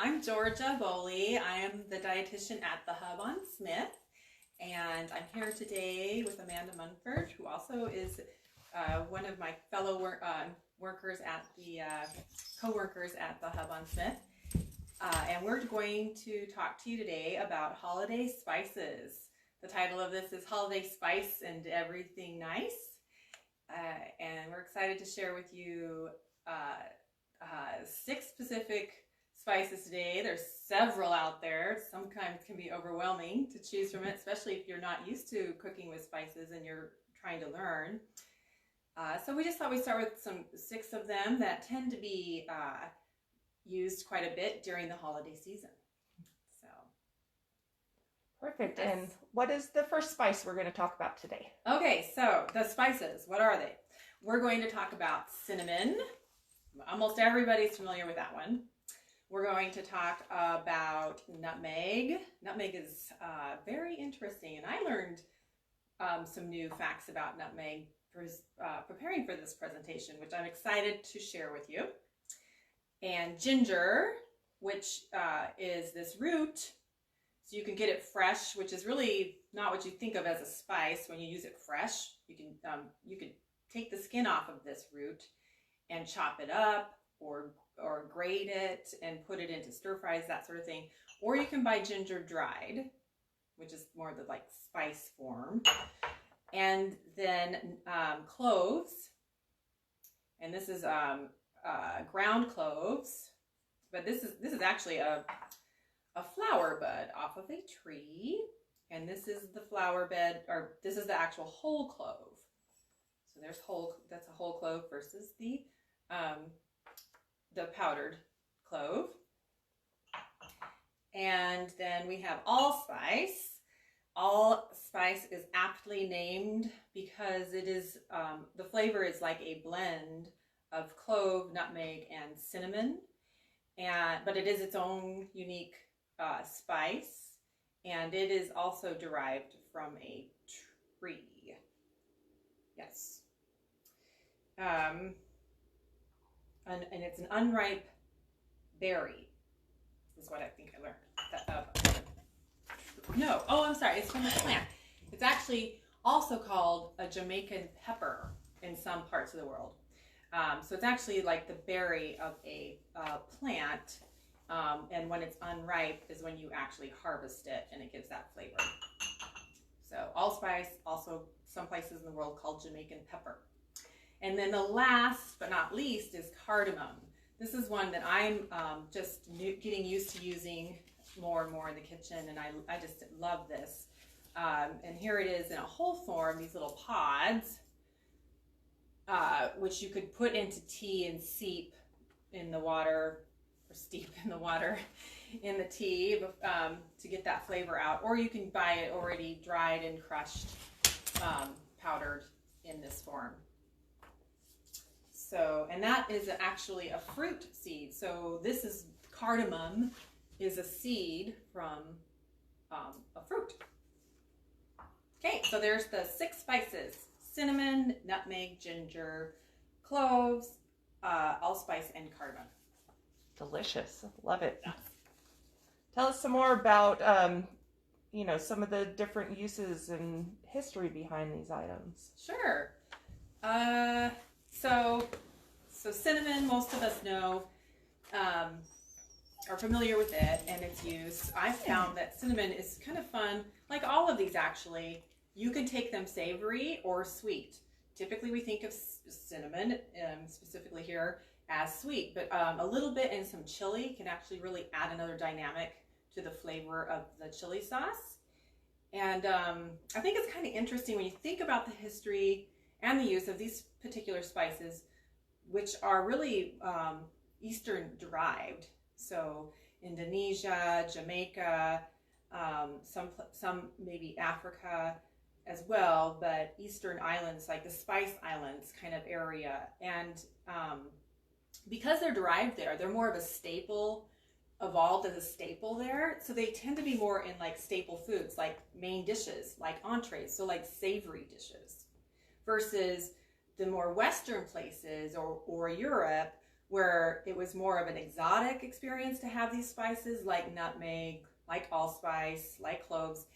I'm Georgia Boley. I am the dietitian at the Hub on Smith, and I'm here today with Amanda Munford, who also is one of my fellow workers at the co-workers at the Hub on Smith. And we're going to talk to you today about holiday spices. The title of this is Holiday Spice and Everything Nice. And we're excited to share with you 6 specific spices today. There's several out there. Sometimes can be overwhelming to choose from it, especially if you're not used to cooking with spices and you're trying to learn. So we just thought we'd start with 6 of them that tend to be used quite a bit during the holiday season. So perfect. Yes. And what is the first spice we're going to talk about today? Okay, so the spices, what are they? We're going to talk about cinnamon. Almost everybody's familiar with that one. We're going to talk about nutmeg. Nutmeg is very interesting, and I learned some new facts about nutmeg for preparing for this presentation, which I'm excited to share with you. And ginger, which is this root, so you can get it fresh, which is really not what you think of as a spice when you use it fresh. You can take the skin off of this root and chop it up or grate it and put it into stir fries, that sort of thing. Or you can buy ginger dried, which is more the like spice form. And then cloves, and this is ground cloves, but this is actually a flower bud off of a tree, and this is the flower bed, or this is the actual whole clove. So that's a whole clove versus the powdered clove. And then we have allspice. Allspice is aptly named because it is the flavor is like a blend of clove, nutmeg, and cinnamon, but it is its own unique spice, and it is also derived from a tree. Yes. And it's an unripe berry, is what I think I learned. No, oh, I'm sorry, it's from a plant. It's actually also called a Jamaican pepper in some parts of the world. So it's actually like the berry of a plant, and when it's unripe is when you actually harvest it, and it gives that flavor. So allspice, also some places in the world called Jamaican pepper. And then the last but not least is cardamom. This is one that I'm just getting used to using more and more in the kitchen, and I just love this. And here it is in a whole form, these little pods, which you could put into tea and steep in the water, or steep in the water in the tea to get that flavor out. Or you can buy it already dried and crushed, powdered in this form. So, and that is actually a fruit seed. So this is cardamom is a seed from a fruit. Okay, so there's the 6 spices: cinnamon, nutmeg, ginger, cloves, allspice, and cardamom. Delicious. Love it. Yes. Tell us some more about, some of the different uses and history behind these items. Sure. So cinnamon, most of us know, are familiar with it and its use. I found that cinnamon is kind of fun, like all of these actually. You can take them savory or sweet. Typically we think of cinnamon, specifically here, as sweet, but a little bit in some chili can actually really add another dynamic to the flavor of the chili sauce. And I think it's kind of interesting when you think about the history and the use of these particular spices, which are really Eastern derived. So Indonesia, Jamaica, some maybe Africa as well, but Eastern islands, like the Spice Islands kind of area. And because they're derived there, they're more of a staple, evolved as a staple there. So they tend to be more in like staple foods, like main dishes, like entrees, so like savory dishes, versus the more Western places or Europe, where it was more of an exotic experience to have these spices like nutmeg, like allspice, like cloves,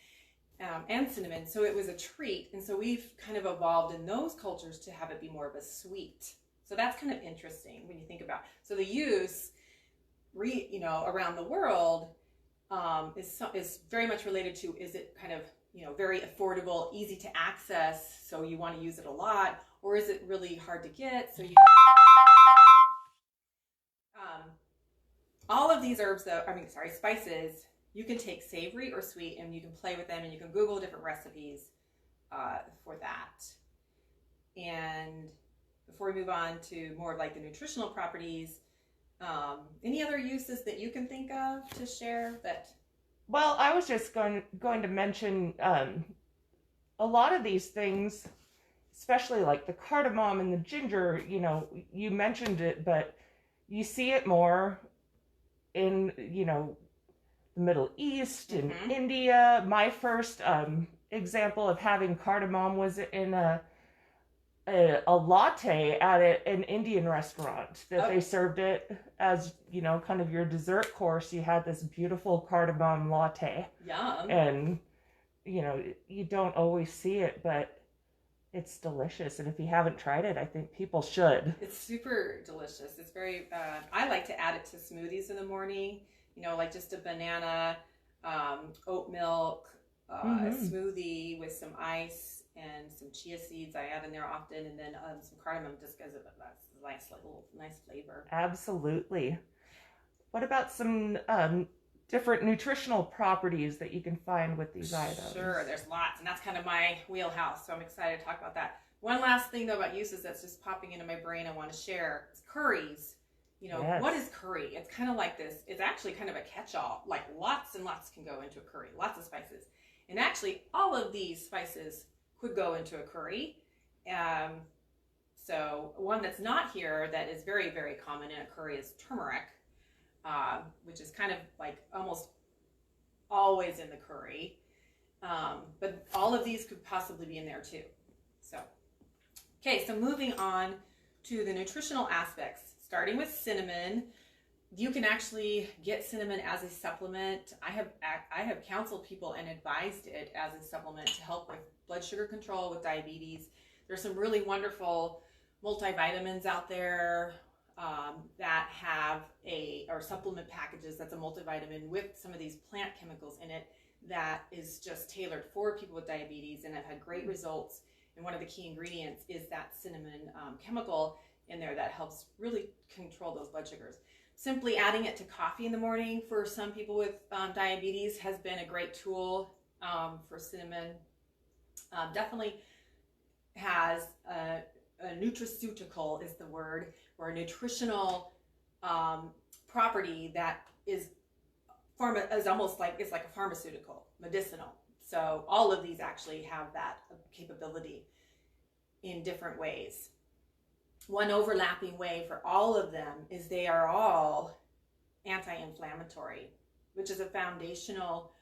and cinnamon. So it was a treat. And so we've kind of evolved in those cultures to have it be more of a sweet. So that's kind of interesting when you think about. So the use, around the world is very much related to, is it kind of, very affordable, easy to access, so you want to use it a lot, or is it really hard to get, so you all of these herbs, spices, you can take savory or sweet, and you can play with them, and you can Google different recipes for that. And before we move on to more of like the nutritional properties, any other uses that you can think of to share that? Well, I was just going to mention a lot of these things, especially like the cardamom and the ginger, you mentioned it, but you see it more in, the Middle East and India. My first example of having cardamom was in a latte at an Indian restaurant that they served it as, kind of your dessert course. You had this beautiful cardamom latte. Yum. And, you don't always see it, but it's delicious. And if you haven't tried it, I think people should. It's super delicious. It's very, I like to add it to smoothies in the morning, like just a banana, oat milk, smoothie with some ice and some chia seeds I add in there often, and then some cardamom, just because that's a nice flavor. Absolutely. What about some different nutritional properties that you can find with these items? Sure, there's lots, and that's kind of my wheelhouse, so I'm excited to talk about that. One last thing though about uses that's just popping into my brain I want to share is curries. Yes. What is curry? It's kind of like this. It's actually kind of a catch-all. Like lots and lots can go into a curry. Lots of spices. And actually, all of these spices could go into a curry. So one that's not here that is very, very common in a curry is turmeric, which is kind of like almost always in the curry. But all of these could possibly be in there too. So moving on to the nutritional aspects. Starting with cinnamon, you can actually get cinnamon as a supplement. I have counseled people and advised it as a supplement to help with blood sugar control, with diabetes. There's some really wonderful multivitamins out there that have or supplement packages that's a multivitamin with some of these plant chemicals in it that is just tailored for people with diabetes, and have had great results. And one of the key ingredients is that cinnamon chemical in there that helps really control those blood sugars. Simply adding it to coffee in the morning for some people with diabetes has been a great tool for cinnamon. Definitely has a nutraceutical is the word, or a nutritional property that is almost like, it's like a pharmaceutical, medicinal. So all of these actually have that capability in different ways. One overlapping way for all of them is they are all anti-inflammatory, which is a foundational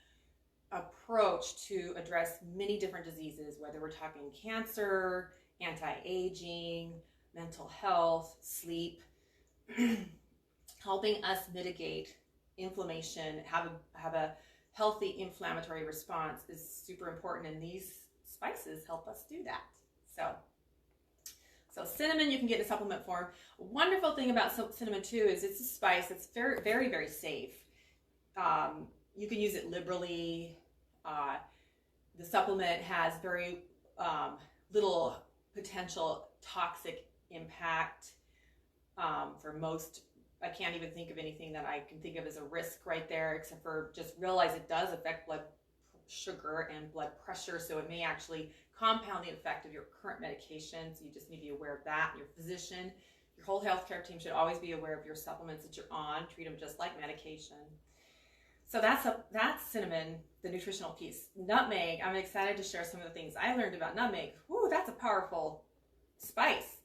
approach to address many different diseases, whether we're talking cancer, anti-aging, mental health, sleep, helping us mitigate inflammation, have a healthy inflammatory response is super important, and these spices help us do that. So cinnamon you can get in supplement form. A wonderful thing about cinnamon too is it's a spice that's very, very, very safe. You can use it liberally. The supplement has very little potential toxic impact for most. I can't even think of anything that I can think of as a risk right there, except for just realize it does affect blood sugar and blood pressure, so it may actually compound the effect of your current medication, so you just need to be aware of that. Your physician, your whole healthcare team should always be aware of your supplements that you're on. Treat them just like medication. So that's cinnamon, the nutritional piece. Nutmeg, I'm excited to share some of the things I learned about nutmeg. Woo, that's a powerful spice.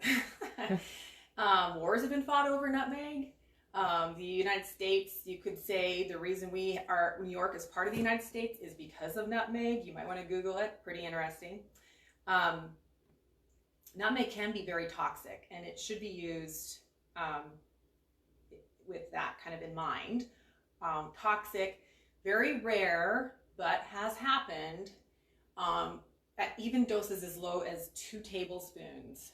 Wars have been fought over nutmeg. The United States, you could say the reason New York is part of the United States is because of nutmeg. You might want to Google it. Pretty interesting. Nutmeg can be very toxic, and it should be used with that kind of in mind. Toxic, very rare, but has happened at even doses as low as 2 tablespoons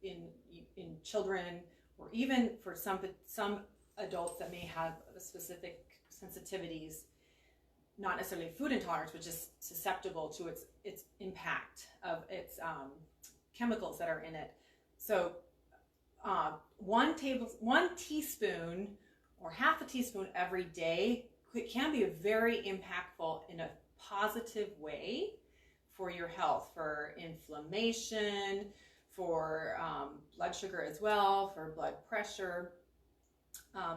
in children, or even for some adults that may have specific sensitivities, not necessarily food intolerance, but just susceptible to its impact of its chemicals that are in it. So 1 teaspoon or half a teaspoon every day can be very impactful in a positive way for your health, for inflammation, for blood sugar as well, for blood pressure,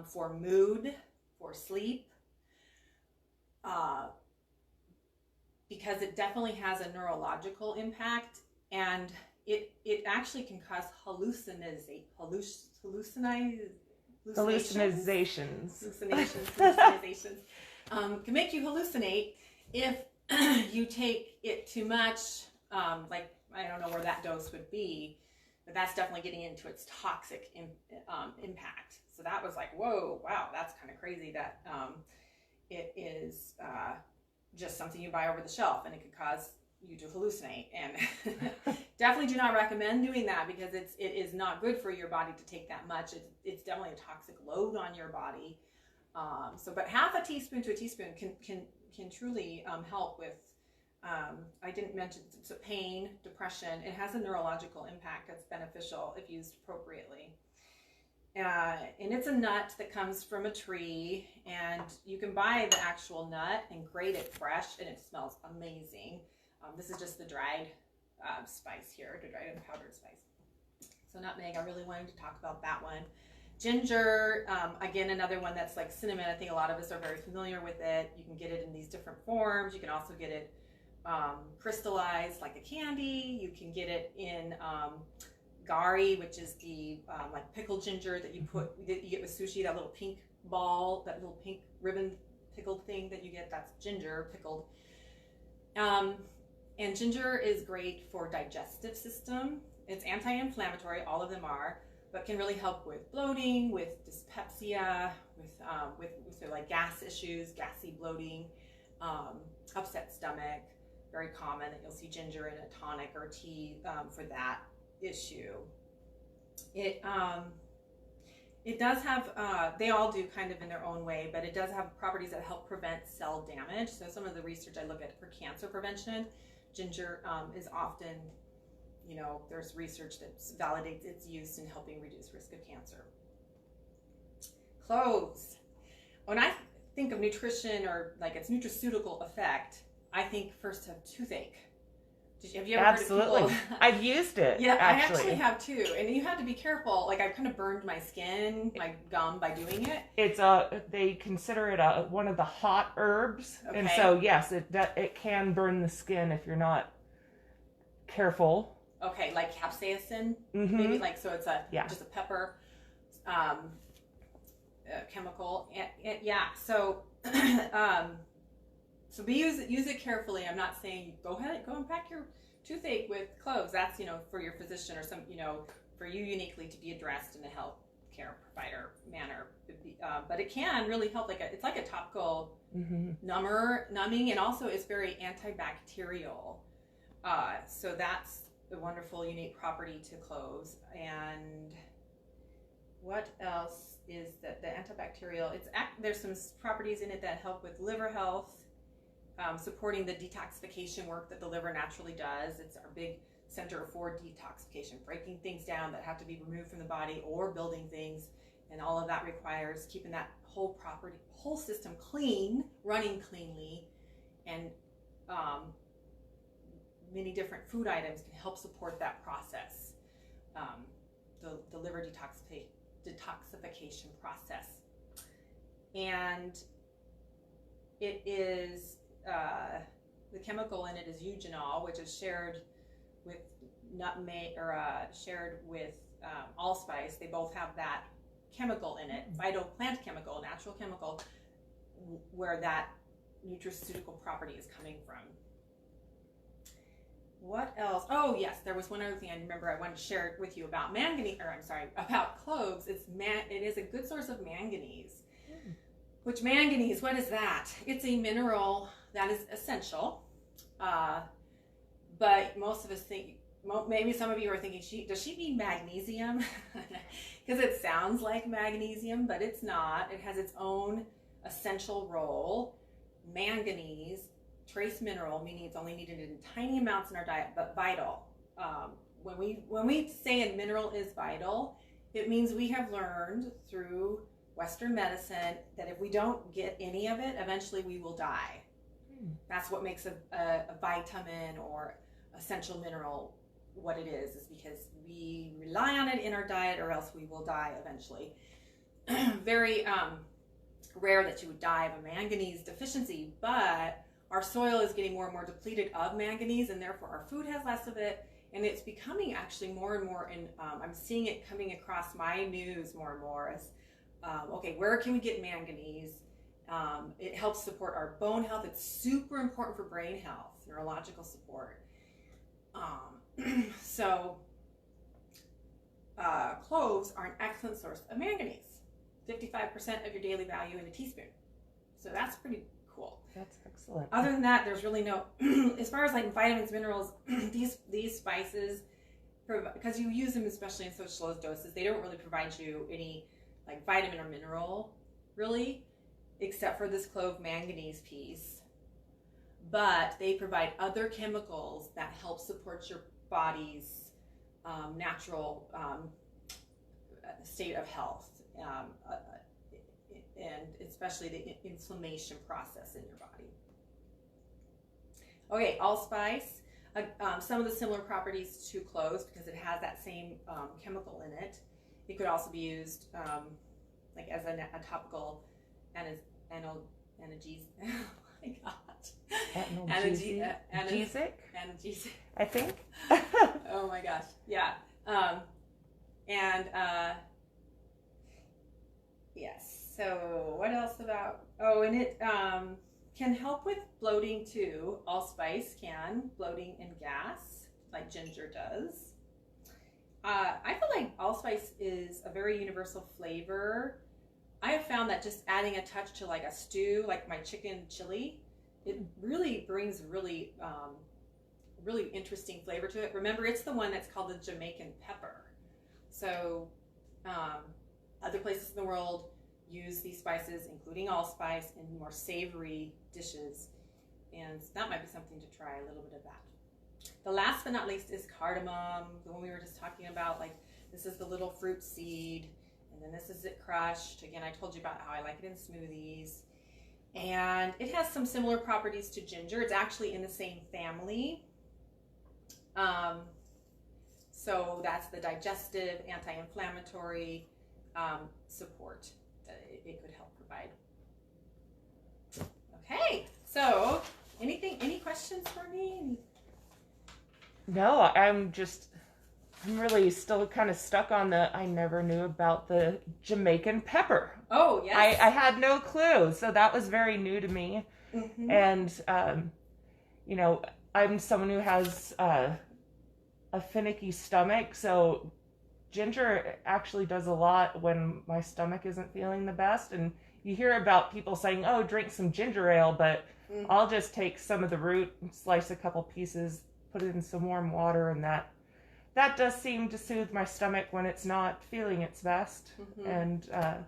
for mood, for sleep, because it definitely has a neurological impact, and it actually can cause hallucinations. Can make you hallucinate if you take it too much. Like, I don't know where that dose would be, but that's definitely getting into its toxic impact. So that was like, whoa, wow, that's kind of crazy that it is just something you buy over the shelf, and it could cause you to hallucinate. And definitely do not recommend doing that, because it is not good for your body to take that much. It's definitely a toxic load on your body. But half a teaspoon to a teaspoon can truly help with, I didn't mention, so pain, depression. It has a neurological impact that's beneficial if used appropriately. And it's a nut that comes from a tree, and you can buy the actual nut and grate it fresh, and it smells amazing. This is just the dried spice here, the dried and powdered spice. So nutmeg, I really wanted to talk about that one. Ginger, again, another one that's like cinnamon. I think a lot of us are very familiar with it. You can get it in these different forms. You can also get it crystallized like a candy. You can get it in gari, which is the like pickled ginger that you get with sushi, that little pink ball, that little pink ribbon pickled thing that you get, that's ginger pickled. And ginger is great for digestive system. It's anti-inflammatory, all of them are, but can really help with bloating, with dyspepsia, with like gas issues, gassy bloating, upset stomach. Very common that you'll see ginger in a tonic or tea for that issue. It does have, they all do kind of in their own way, but it does have properties that help prevent cell damage. So some of the research I look at for cancer prevention, ginger is often, you know, there's research that validates its use in helping reduce risk of cancer. Cloves. When I think of nutrition or like its nutraceutical effect, I think first of toothache. Have you ever Absolutely. heard of people? I've used it. Yeah, I actually have too. And you have to be careful. Like, I've kind of burned my skin, my gum, by doing it. It's they consider it one of the hot herbs, Okay. and so yes, it can burn the skin if you're not careful. Okay, like capsaicin, Mm-hmm. maybe, like, so it's just a pepper chemical. And yeah, so so use it carefully. I'm not saying go and pack your toothache with cloves. That's, you know, for your physician or some, you know, for you uniquely to be addressed in a health care provider manner. But it can really help. It's like a topical numbing, and also it's very antibacterial. So that's a wonderful, unique property to cloves. And what else is that? The antibacterial. There's some properties in it that help with liver health. Supporting the detoxification work that the liver naturally does. It's our big center for detoxification, breaking things down that have to be removed from the body or building things, and all of that requires keeping that whole system clean, running cleanly, and many different food items can help support that process, the liver detoxification process. And it is the chemical in it is eugenol, which is shared with nutmeg, or shared with allspice. They both have that chemical in it, phytoplant chemical, natural chemical, where that nutraceutical property is coming from. What else? Oh, yes, there was one other thing I remember I wanted to share with you about manganese, or I'm sorry, about cloves. It is a good source of manganese. Which manganese, what is that? It's a mineral that is essential. But most of us think, maybe some of you are thinking, does she mean magnesium? Because it sounds like magnesium, but it's not. It has its own essential role. Manganese, trace mineral, meaning it's only needed in tiny amounts in our diet, but vital. When we say a mineral is vital, it means we have learned through Western medicine that if we don't get any of it, eventually we will die. That's what makes a vitamin or essential mineral what it is because we rely on it in our diet or else we will die eventually. Very rare that you would die of a manganese deficiency, but our soil is getting more and more depleted of manganese, and therefore our food has less of it, and it's becoming actually more and more, and I'm seeing it coming across my news more and more as, okay, where can we get manganese? It helps support our bone health. It's super important for brain health, neurological support. So cloves are an excellent source of manganese. 55% of your daily value in a teaspoon. So that's pretty cool. That's excellent. Other than that, there's really no, as far as like vitamins, minerals, these spices, because you use them especially in such low doses, they don't really provide you any like vitamin or mineral, really, except for this clove manganese piece. But they provide other chemicals that help support your body's natural state of health, and especially the inflammation process in your body. Okay, allspice. Some of the similar properties to cloves because it has that same chemical in it. It could also be used like as a topical analgesic. Oh my God. Analgesic? Analgesic. I think. Oh my gosh. Yeah. Yes. So what else about? Oh, and it can help with bloating too. Allspice can, bloating and gas, like ginger does. I feel like allspice is a very universal flavor. I have found that just adding a touch to like a stew, like my chicken chili, it really brings really interesting flavor to it. Remember, it's the one that's called the Jamaican pepper. So other places in the world use these spices, including allspice, in more savory dishes. And that might be something to try, a little bit of that. The last but not least is cardamom, the one we were just talking about. Like, this is the little fruit seed, and then this is it crushed. Again, I told you about how I like it in smoothies. And it has some similar properties to ginger. It's actually in the same family. So that's the digestive, anti-inflammatory support that it could help provide. Okay, so any questions for me? No, I'm really still kind of stuck on I never knew about the Jamaican pepper. Oh, yes. I had no clue, so that was very new to me. Mm-hmm. And, you know, I'm someone who has a finicky stomach, so ginger actually does a lot when my stomach isn't feeling the best. And you hear about people saying, oh, drink some ginger ale, but I'll just take some of the root, slice a couple pieces, put it in some warm water, and that does seem to soothe my stomach when it's not feeling its best. Mm-hmm. And,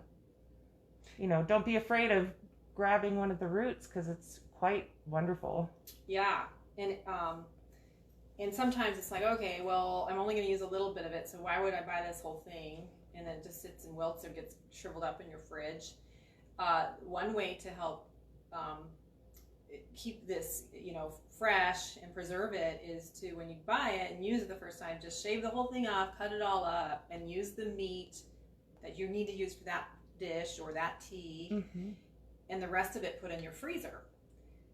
you know, don't be afraid of grabbing one of the roots because it's quite wonderful. Yeah. And sometimes it's like, okay, well, I'm only going to use a little bit of it, so why would I buy this whole thing? And then it just sits and wilts or gets shriveled up in your fridge. One way to help keep this, you know, fresh and preserve it is to, when you buy it and use it the first time, just shave the whole thing off, cut it all up, and use the meat that you need to use for that dish or that tea, mm-hmm. and the rest of it put in your freezer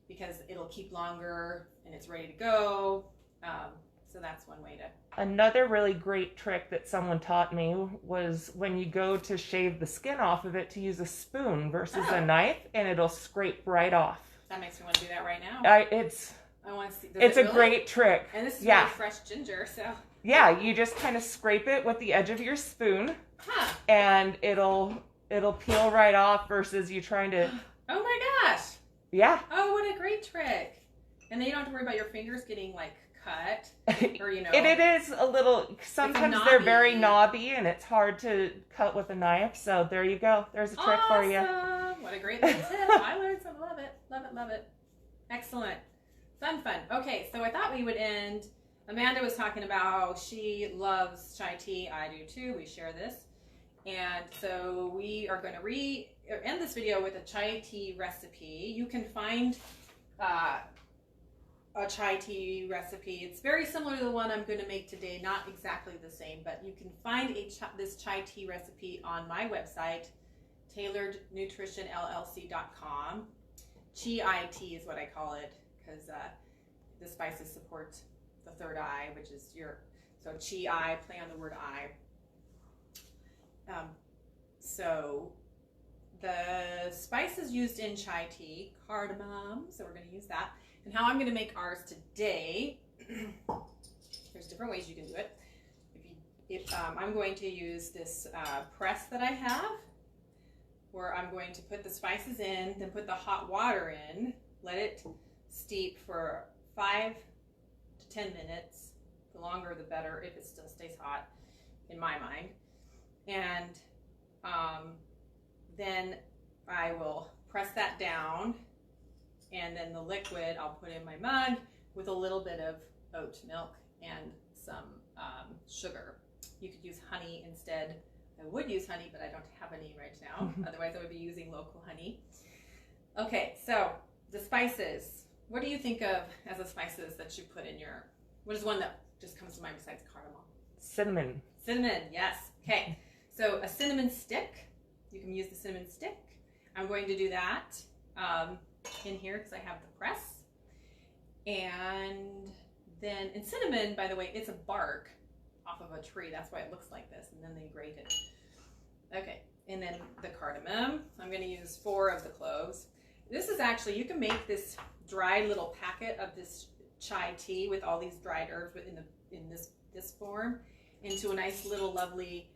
because it'll keep longer and it's ready to go. So that's one way to. Another really great trick that someone taught me was when you go to shave the skin off of it, to use a spoon versus a knife, and it'll scrape right off. That makes me want to do that right now. I want to see. It's a great trick. And this is really fresh ginger, so. Yeah, you just kind of scrape it with the edge of your spoon, and it'll peel right off versus you trying to. Oh my gosh. Yeah. Oh, what a great trick. And then you don't have to worry about your fingers getting like cut or, you know. It is a little, sometimes they're very knobby and it's hard to cut with a knife. So there you go. There's a trick for you. What a great little tip. I learned some. Love it. Love it. Love it. Excellent. Fun. Okay. So I thought we would end. Amanda was talking about how she loves chai tea. I do too. We share this. And so we are going to end this video with a chai tea recipe. You can find a chai tea recipe. It's very similar to the one I'm going to make today, not exactly the same, but you can find this chai tea recipe on my website, tailorednutritionllc.com. Chai tea is what I call it because the spices support the third eye, which is so chai, play on the word I. So the spices used in chai tea, cardamom, so we're going to use that. And how I'm going to make ours today, there's different ways you can do it. I'm going to use this press that I have, where I'm going to put the spices in, then put the hot water in, let it steep for 5 to 10 minutes. The longer the better, if it still stays hot, in my mind. And then I will press that down. And then the liquid I'll put in my mug with a little bit of oat milk and some sugar. You could use honey instead. I would use honey, but I don't have any right now. Otherwise, I would be using local honey. Okay, so the spices. What do you think of as the spices that you put in your... What is one that just comes to mind besides cardamom? Cinnamon. Cinnamon, yes. Okay, so a cinnamon stick. You can use the cinnamon stick. I'm going to do that. In here because I have the press. And then, and cinnamon, by the way, it's a bark off of a tree. That's why it looks like this. And then they grate it. Okay, and then the cardamom. I'm going to use 4 of the cloves. This is actually, you can make this dried little packet of this chai tea with all these dried herbs in this form into a nice little lovely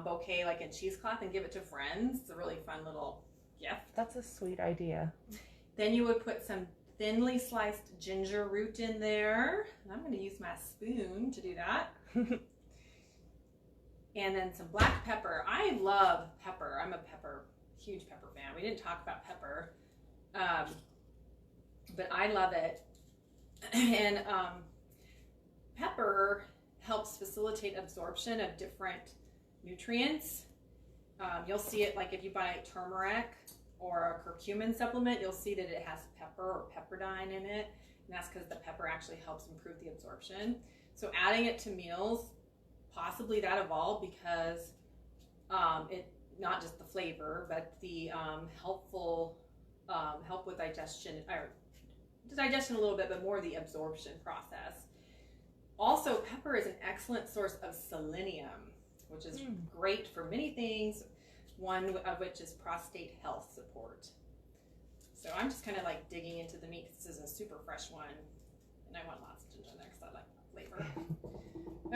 bouquet like in cheesecloth and give it to friends. It's a really fun little gift. That's a sweet idea. Then you would put some thinly sliced ginger root in there. And I'm going to use my spoon to do that. And then some black pepper. I love pepper. I'm a huge pepper fan. We didn't talk about pepper, but I love it. And pepper helps facilitate absorption of different nutrients. You'll see it like if you buy turmeric or a curcumin supplement, you'll see that it has pepper or pepperdine in it, and that's because the pepper actually helps improve the absorption. So adding it to meals, possibly that evolved because it, not just the flavor, but the help with digestion, or digestion a little bit, but more the absorption process. Also, pepper is an excellent source of selenium, which is great for many things, one of which is prostate health support. So I'm just kind of like digging into the meat. This is a super fresh one, and I want lots of ginger in there because I like that flavor.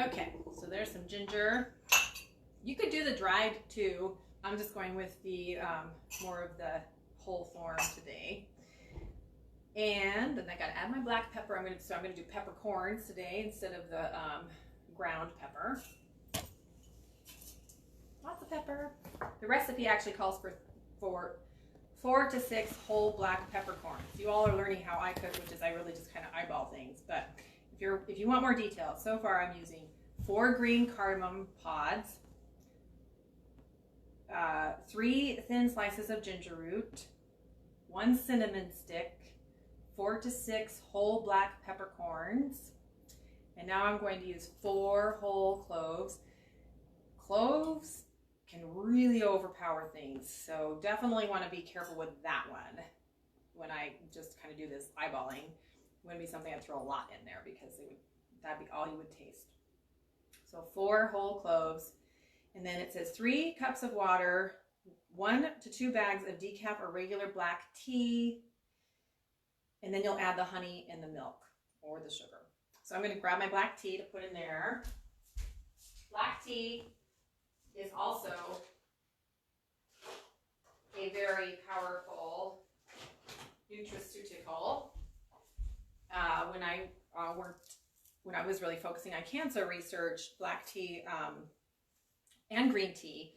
Okay, so there's some ginger. You could do the dried too. I'm just going with the more of the whole form today. And then I got to add my black pepper. I'm going to do peppercorns today instead of the ground pepper. Lots of pepper. The recipe actually calls for 4 to 6 whole black peppercorns. You all are learning how I cook, which is I really just kind of eyeball things. But if you want more details, so far I'm using 4 green cardamom pods, 3 thin slices of ginger root, 1 cinnamon stick, 4 to 6 whole black peppercorns, and now I'm going to use 4 whole cloves. Cloves can really overpower things, so definitely want to be careful with that one. When I just kind of do this eyeballing, it wouldn't be something I'd throw a lot in there because that'd be all you would taste. So 4 whole cloves, and then it says 3 cups of water, 1 to 2 bags of decaf or regular black tea, and then you'll add the honey and the milk. or the sugar. So I'm going to grab my black tea to put in there. Black tea is also a very powerful nutraceutical. When I was really focusing on cancer research, black tea and green tea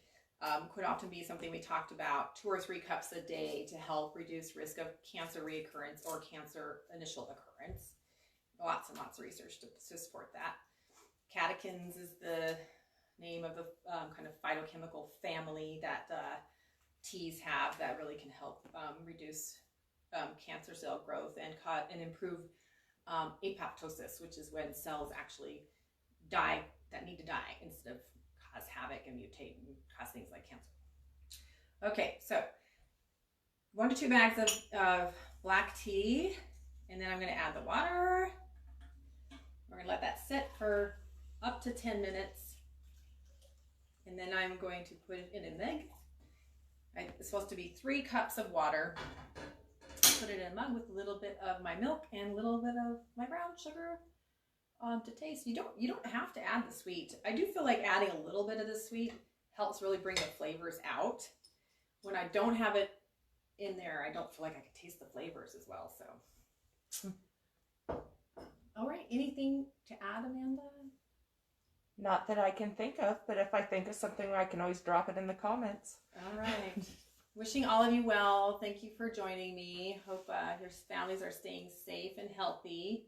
could often be something we talked about, 2 or 3 cups a day to help reduce risk of cancer reoccurrence or cancer initial occurrence. Lots and lots of research to support that. Catechins is the name of the kind of phytochemical family that teas have that really can help reduce cancer cell growth and improve apoptosis, which is when cells actually die that need to die instead of cause havoc and mutate and cause things like cancer. Okay, so 1 to 2 bags of black tea, and then I'm going to add the water. We're going to let that sit for up to 10 minutes, and then I'm going to put it in a mug. It's supposed to be 3 cups of water. Put it in a mug with a little bit of my milk and a little bit of my brown sugar to taste. You don't have to add the sweet. I do feel like adding a little bit of the sweet helps really bring the flavors out. When I don't have it in there, I don't feel like I can taste the flavors as well. So, all right. Anything to add, Amanda? Not that I can think of, but if I think of something, I can always drop it in the comments. All right. Wishing all of you well. Thank you for joining me. Hope your families are staying safe and healthy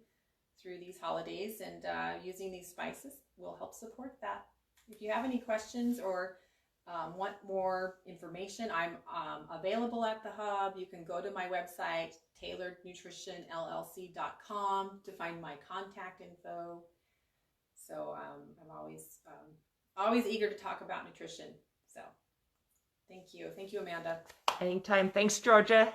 through these holidays, and using these spices will help support that. If you have any questions or want more information, I'm available at the Hub. You can go to my website, tailorednutritionllc.com, to find my contact info. So I'm always eager to talk about nutrition. So thank you. Thank you, Amanda. Anytime. Thanks, Georgia.